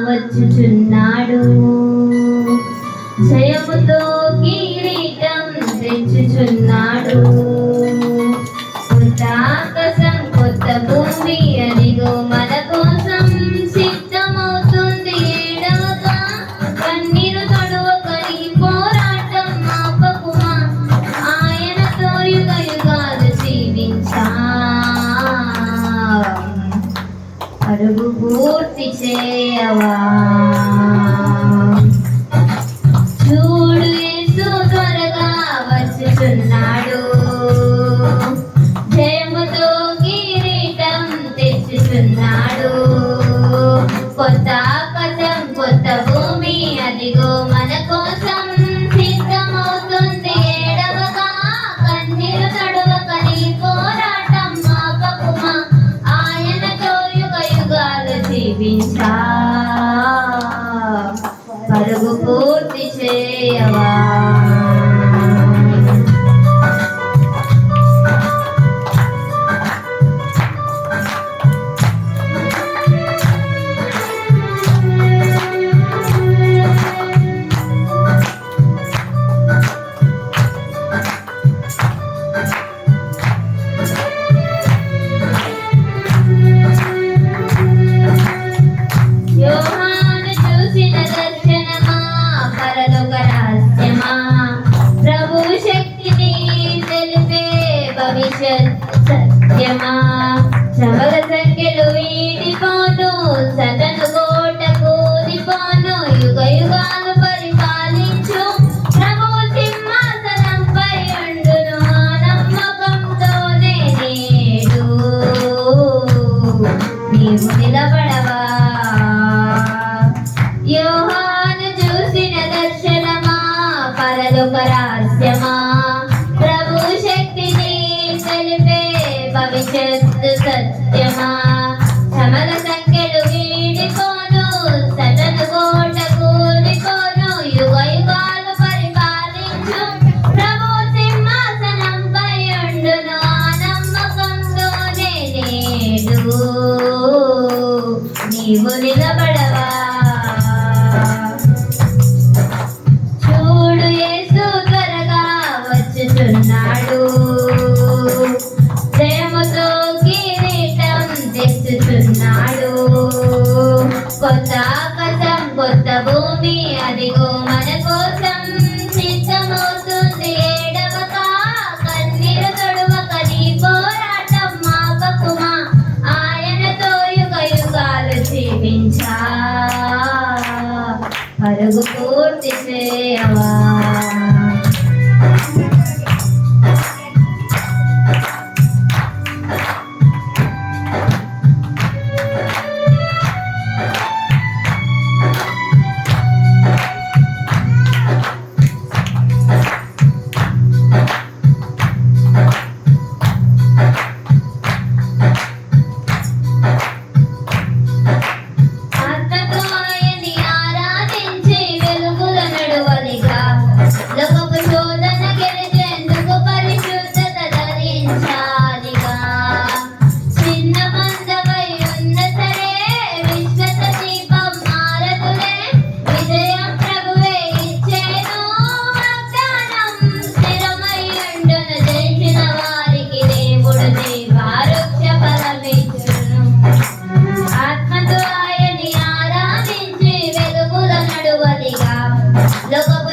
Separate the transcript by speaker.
Speaker 1: వచ్చుచున్నాడు. జయముతో కిరీటం తెచ్చుచున్నాడు. కొత్త ఆకాశం కొత్త భూమి అదిగో మన కోసం సిద్ధమవుతుంది. ఏడవగా కన్నీరు తొడవక నీ పోరాటం ఆపకుమా. ఆయనతో యుగ యుగాలు జీవించా. పరుగు పూర్తి చేయవా. చూడు యేసు త్వరగా వచ్చుచున్నాడు. జయముతో కిరీటం తెచ్చుచున్నాడు. కొత్త ఆకాశం కొత్త భూమి అదిగో మన కోసం సిద్ధమవుతుంది. ఏడవగా కన్నీరు తడవక నీ పోరాటం ఆపకుమా. ఆయనతో యుగ యుగాలు జీవించా. పరుగు పూర్తి చేయవా. యోహాను చూసిన దర్శనమా పరలోక రహస్యమా. ప్రభు శక్తిని తెలిపే భవిష్యత్ సత్యమా. శ్రమల సంఖ్యలు వీడిపోను సదను కోట కూలిపోను. యుగ యుగాలు పరిపాలించు ప్రభు సింహాసనంపై ఉండును. నమ్మకంతోనే నేడు నీవు నిలబడవా. యోహాను చూసిన దర్శనమా పరలోక రహస్యమా. ప్రభు శక్తిని తెలిపే భవిష్యత్తు సత్యమా. శ్రమల సంఖ్యలు వీడిపోను సదను కోట కూలిపోను. యుగ యుగాలు పరిపాలించు ప్రభు సింహాసనంపై ఉండును. నమ్మకంతోనే నేడు నీవు నిలబడవా. చూడు యేసు త్వరగా వచ్చుచున్నాడు. జయముతో కిరీటం తెచ్చుచున్నాడు. కొత్త ఆకాశం కొత్త భూమి అదిగో మన కోసం సిద్ధమవుతుంది. ఏడవగా కన్నీరు తొడవక నీ పోరాటం ఆపకుమా. ఆయనతో యుగ యుగాలు జీవించా. పరుగు పూర్తి చేయవా. ఆత్మతో ఆయన్ని ఆరాధించి వెలుగుల నడువలిగా. లోకపు శోధన గెలిచేందుకు పరిశుద్ధత ధరించాలిగా. చిన్న మందమై ఉన్న సరే విశ్వత దీపం మారదులే. విజయం ప్రభువే ఇచ్చేను. వాగ్దానం స్థిరమై ఉండును. జయించిన వారికి దేవుడు జీవారోగ్య ఫలమిచ్చును. ఆత్మతో ఆయన్ని ఆరాధించి వెలుగుల నడువలిగా. లోక